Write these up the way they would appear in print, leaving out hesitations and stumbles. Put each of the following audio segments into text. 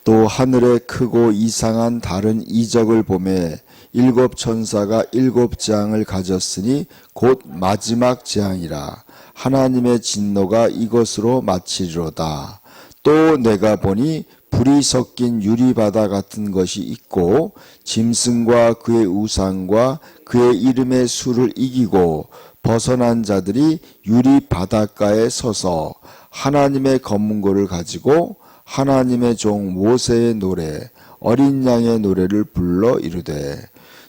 또 하늘에 크고 이상한 다른 이적을 보매 일곱 천사가 일곱 재앙을 가졌으니 곧 마지막 재앙이라. 하나님의 진노가 이것으로 마치리로다. 또 내가 보니 불이 섞인 유리바다 같은 것이 있고 짐승과 그의 우상과 그의 이름의 수를 이기고 벗어난 자들이 유리 바닷가에 서서 하나님의 검문고를 가지고 하나님의 종 모세의 노래 어린 양의 노래를 불러 이르되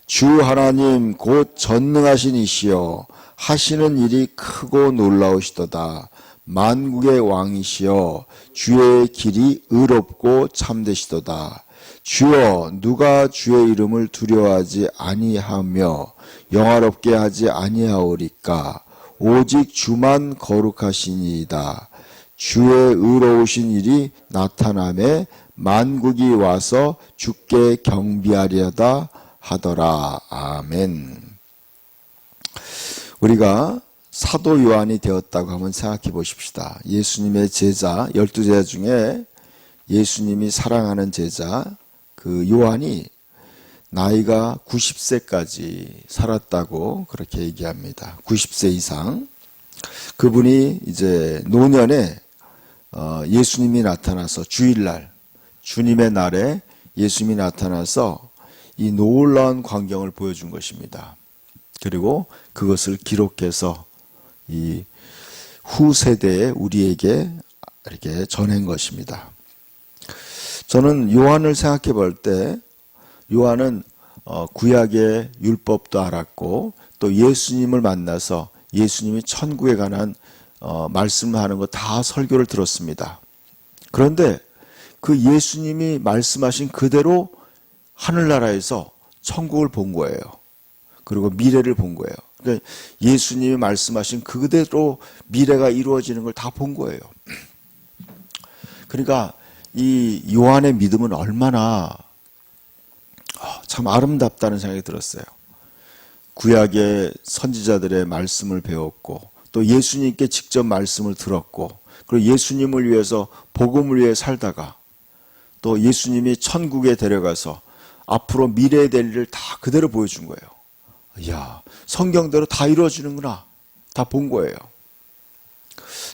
주 하나님 곧 전능하신 이시여 하시는 일이 크고 놀라우시도다. 만국의 왕이시여 주의 길이 의롭고 참되시도다. 주여 누가 주의 이름을 두려워하지 아니하며 영화롭게 하지 아니하오리까. 오직 주만 거룩하시니이다. 주의 의로우신 일이 나타나매 만국이 와서 주께 경비하려다 하더라. 아멘. 우리가 사도 요한이 되었다고 한번 생각해 보십시다. 예수님의 제자, 12제자 중에 예수님이 사랑하는 제자 그 요한이 나이가 90세까지 살았다고 그렇게 얘기합니다. 90세 이상. 그분이 이제 노년에 예수님이 나타나서 주일날, 주님의 날에 예수님이 나타나서 이 놀라운 광경을 보여준 것입니다. 그리고 그것을 기록해서 이 후세대에 우리에게 이렇게 전한 것입니다. 저는 요한을 생각해 볼 때 요한은 구약의 율법도 알았고 또 예수님을 만나서 예수님이 천국에 관한 말씀을 하는 거 다 설교를 들었습니다. 그런데 그 예수님이 말씀하신 그대로 하늘나라에서 천국을 본 거예요. 그리고 미래를 본 거예요. 그러니까 예수님이 말씀하신 그대로 미래가 이루어지는 걸 다 본 거예요. 그러니까 이 요한의 믿음은 얼마나 참 아름답다는 생각이 들었어요. 구약의 선지자들의 말씀을 배웠고 또 예수님께 직접 말씀을 들었고 그리고 예수님을 위해서 복음을 위해 살다가 또 예수님이 천국에 데려가서 앞으로 미래에 될 일을 다 그대로 보여준 거예요. 이야, 성경대로 다 이루어지는구나. 다 본 거예요.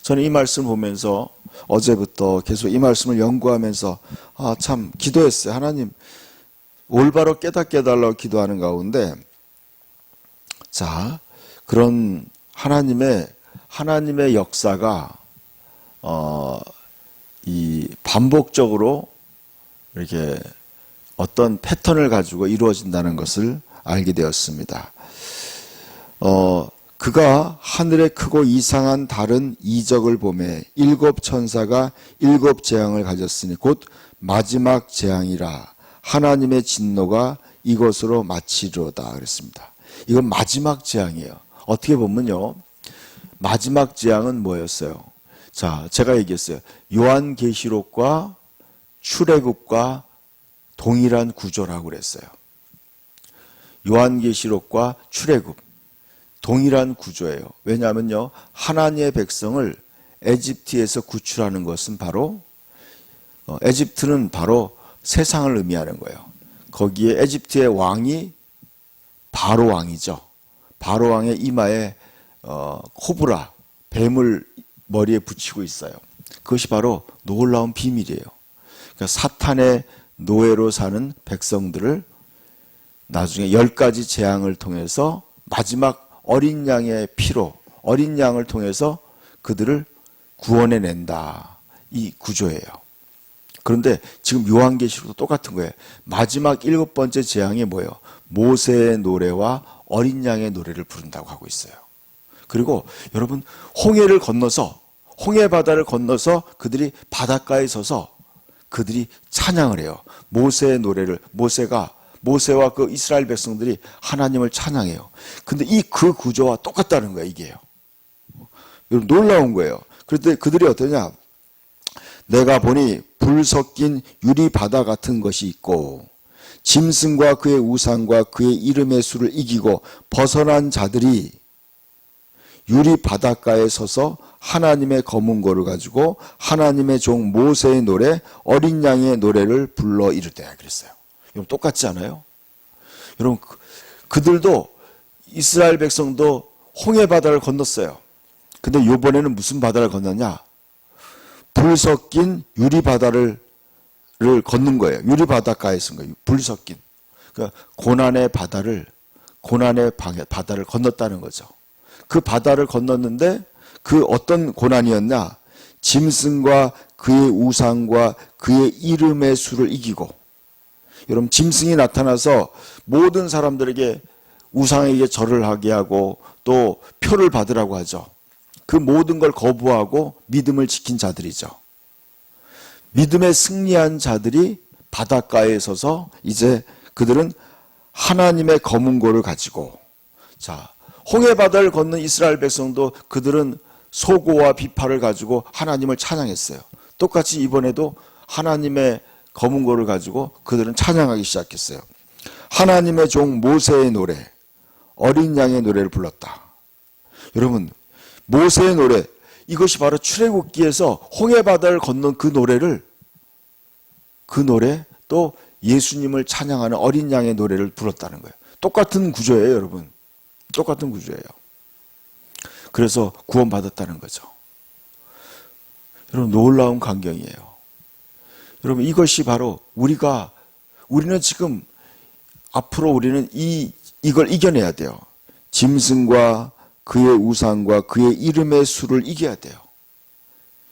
저는 이 말씀 보면서 어제부터 계속 이 말씀을 연구하면서 참 기도했어요. 하나님 올바로 깨닫게 해달라고 기도하는 가운데 자, 그런 하나님의 역사가 이 반복적으로 이렇게 어떤 패턴을 가지고 이루어진다는 것을 알게 되었습니다. 그가 하늘에 크고 이상한 다른 이적을 보매 일곱 천사가 일곱 재앙을 가졌으니 곧 마지막 재앙이라. 하나님의 진노가 이것으로 마치리로다 그랬습니다. 이건 마지막 재앙이에요. 어떻게 보면요, 마지막 재앙은 뭐였어요? 자, 제가 얘기했어요. 요한계시록과 출애굽과 동일한 구조라고 그랬어요. 요한계시록과 출애굽 동일한 구조예요. 왜냐하면요, 하나님의 백성을 에집트에서 구출하는 것은 바로 에집트는 바로 세상을 의미하는 거예요. 거기에 에집트의 왕이 바로 왕이죠. 바로 왕의 이마에 코브라 뱀을 머리에 붙이고 있어요. 그것이 바로 놀라운 비밀이에요. 그러니까 사탄의 노예로 사는 백성들을 나중에 10가지 재앙을 통해서 마지막 어린 양의 피로 어린 양을 통해서 그들을 구원해낸다. 이 구조예요. 그런데 지금 요한계시록도 똑같은 거예요. 마지막 7번째 재앙이 뭐예요? 모세의 노래와 어린 양의 노래를 부른다고 하고 있어요. 그리고 여러분 홍해를 건너서 홍해 바다를 건너서 그들이 바닷가에 서서 그들이 찬양을 해요. 모세의 노래를 모세와 그 이스라엘 백성들이 하나님을 찬양해요. 근데 그 구조와 똑같다는 거예요, 이게요. 여러분 놀라운 거예요. 그런데 그들이 어떠냐? 내가 보니 불 섞인 유리 바다 같은 것이 있고 짐승과 그의 우상과 그의 이름의 수를 이기고 벗어난 자들이 유리 바닷가에 서서 하나님의 검은고를 가지고 하나님의 종 모세의 노래, 어린 양의 노래를 불러 이르되 그랬어요. 여러분 똑같지 않아요? 여러분 그들도 이스라엘 백성도 홍해 바다를 건넜어요. 근데 이번에는 무슨 바다를 건넜냐? 불 섞인 유리 바다를 걷는 거예요. 유리 바닷가에 쓴 거예요. 불 섞인. 그러니까 고난의 바다를 건넜다는 거죠. 그 바다를 건넜는데 그 어떤 고난이었냐? 짐승과 그의 우상과 그의 이름의 수를 이기고. 여러분 짐승이 나타나서 모든 사람들에게 우상에게 절을 하게 하고 또 표를 받으라고 하죠. 그 모든 걸 거부하고 믿음을 지킨 자들이죠. 믿음에 승리한 자들이 바닷가에 서서 이제 그들은 하나님의 검은고를 가지고, 자, 홍해 바다를 건넌 이스라엘 백성도 그들은 소고와 비파를 가지고 하나님을 찬양했어요. 똑같이 이번에도 하나님의 검은고를 가지고 그들은 찬양하기 시작했어요. 하나님의 종 모세의 노래, 어린 양의 노래를 불렀다. 여러분, 모세의 노래, 이것이 바로 출애굽기에서 홍해 바다를 건넌 그 노래 또 예수님을 찬양하는 어린 양의 노래를 불렀다는 거예요. 똑같은 구조예요, 여러분. 똑같은 구조예요. 그래서 구원받았다는 거죠. 여러분, 놀라운 광경이에요. 여러분, 이것이 바로 우리는 지금 앞으로 우리는 이걸 이겨내야 돼요. 짐승과 그의 우상과 그의 이름의 수를 이겨야 돼요.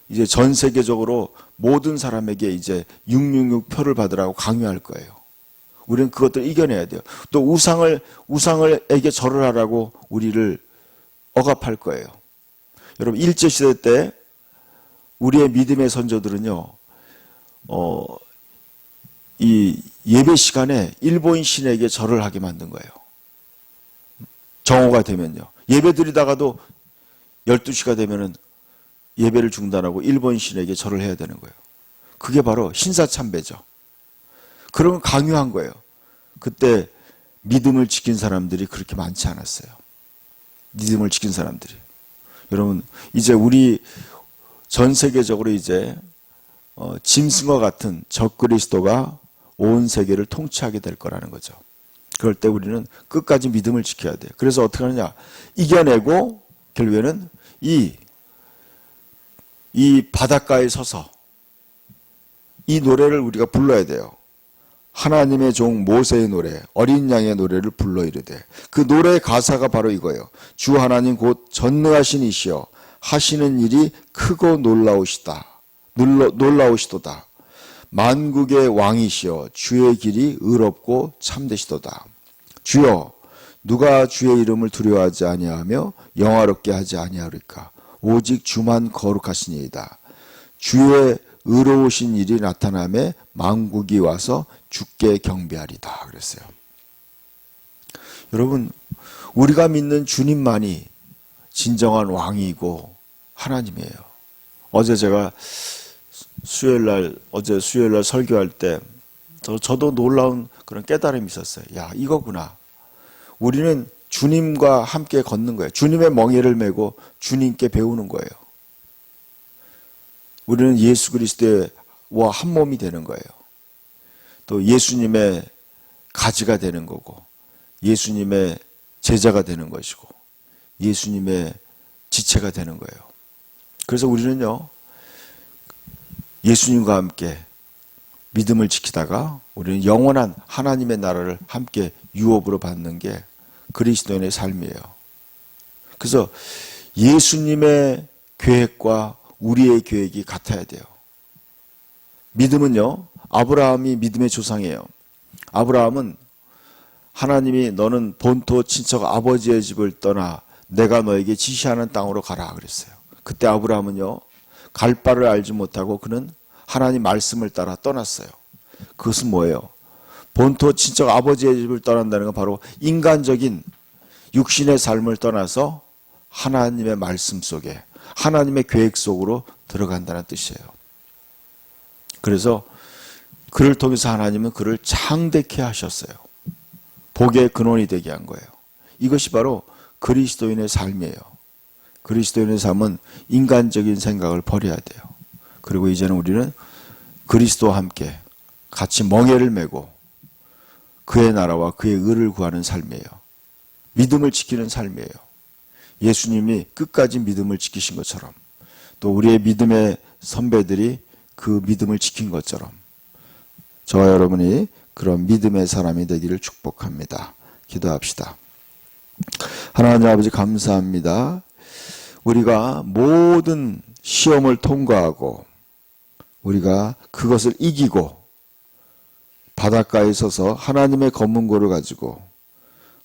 이제 전 세계적으로 모든 사람에게 이제 666 표를 받으라고 강요할 거예요. 우리는 그것들을 이겨내야 돼요. 또 우상에게 절을 하라고 우리를 억압할 거예요. 여러분, 일제시대 때 우리의 믿음의 선조들은요, 이 예배 시간에 일본 신에게 절을 하게 만든 거예요. 정오가 되면요. 예배 드리다가도 12시가 되면은 예배를 중단하고 일본 신에게 절을 해야 되는 거예요. 그게 바로 신사참배죠. 그러면 강요한 거예요. 그때 믿음을 지킨 사람들이 그렇게 많지 않았어요. 믿음을 지킨 사람들이. 여러분, 이제 우리 전 세계적으로 이제 짐승과 같은 적그리스도가 온 세계를 통치하게 될 거라는 거죠. 그럴 때 우리는 끝까지 믿음을 지켜야 돼요. 그래서 어떻게 하느냐? 이겨내고 결국에는 이 바닷가에 서서 이 노래를 우리가 불러야 돼요. 하나님의 종 모세의 노래, 어린 양의 노래를 불러 이르되. 그 노래의 가사가 바로 이거예요. 주 하나님 곧 전능하신 이시여 하시는 일이 크고 놀라우시도다. 만국의 왕이시여 주의 길이 의롭고 참되시도다. 주여 누가 주의 이름을 두려워하지 아니하며 영화롭게 하지 아니하리까. 오직 주만 거룩하시니이다. 주의 의로우신 일이 나타나매 만국이 와서 주께 경배하리다 그랬어요. 여러분, 우리가 믿는 주님만이 진정한 왕이고 하나님이에요. 어제 수요일날 설교할 때 저도 놀라운 그런 깨달음이 있었어요. 야, 이거구나. 우리는 주님과 함께 걷는 거예요. 주님의 멍에를 메고 주님께 배우는 거예요. 우리는 예수 그리스도와 한 몸이 되는 거예요. 또 예수님의 가지가 되는 거고, 예수님의 제자가 되는 것이고, 예수님의 지체가 되는 거예요. 그래서 우리는요, 예수님과 함께 믿음을 지키다가 우리는 영원한 하나님의 나라를 함께 유업으로 받는 게 그리스도인의 삶이에요. 그래서 예수님의 계획과 우리의 계획이 같아야 돼요. 믿음은요, 아브라함이 믿음의 조상이에요. 아브라함은 하나님이 너는 본토 친척 아버지의 집을 떠나 내가 너에게 지시하는 땅으로 가라 그랬어요. 그때 아브라함은요, 갈 바를 알지 못하고 그는 하나님 말씀을 따라 떠났어요. 그것은 뭐예요? 본토 친척 아버지의 집을 떠난다는 건 바로 인간적인 육신의 삶을 떠나서 하나님의 말씀 속에, 하나님의 계획 속으로 들어간다는 뜻이에요. 그래서 그를 통해서 하나님은 그를 창대케 하셨어요. 복의 근원이 되게 한 거예요. 이것이 바로 그리스도인의 삶이에요. 그리스도인의 삶은 인간적인 생각을 버려야 돼요. 그리고 이제는 우리는 그리스도와 함께 같이 멍에를 메고 그의 나라와 그의 의를 구하는 삶이에요. 믿음을 지키는 삶이에요. 예수님이 끝까지 믿음을 지키신 것처럼 또 우리의 믿음의 선배들이 그 믿음을 지킨 것처럼 저와 여러분이 그런 믿음의 사람이 되기를 축복합니다. 기도합시다. 하나님 아버지 감사합니다. 우리가 모든 시험을 통과하고 우리가 그것을 이기고 바닷가에 서서 하나님의 검문고를 가지고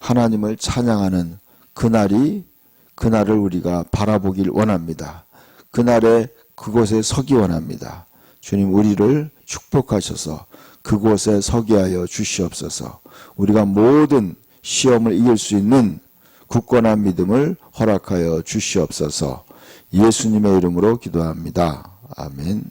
하나님을 찬양하는 그날을 우리가 바라보길 원합니다. 그날에 그곳에 서기 원합니다. 주님 우리를 축복하셔서 그곳에 서게 하여 주시옵소서. 우리가 모든 시험을 이길 수 있는 굳건한 믿음을 허락하여 주시옵소서. 예수님의 이름으로 기도합니다. 아멘.